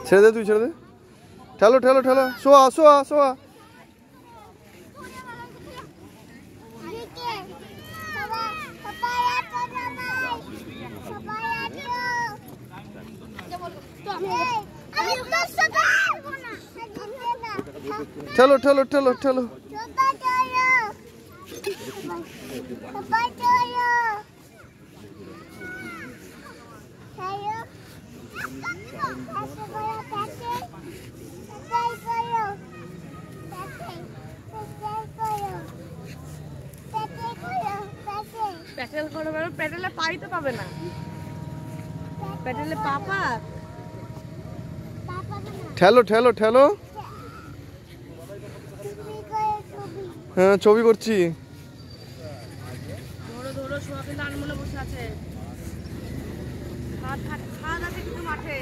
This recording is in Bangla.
ছেড়ে দে, তুই ছেড়ে দে। ঠেলো ঠেলো ঠেলো, শোয়া শোয়া শোয়া। ঠেলো ঠেলো ঠেলো ঠেলো। প্যাটেল করো, প্যাটেলে পাই তো পাবে না, প্যাটেলে পাপা। ঠেলো ঠেলো ঠেলো। হ্যাঁ ছবি করছি। ধরো ধরো, সোয়াবিন আনমোলে বসে আছে, খাওয়া আছে কিন্তু মাঠে।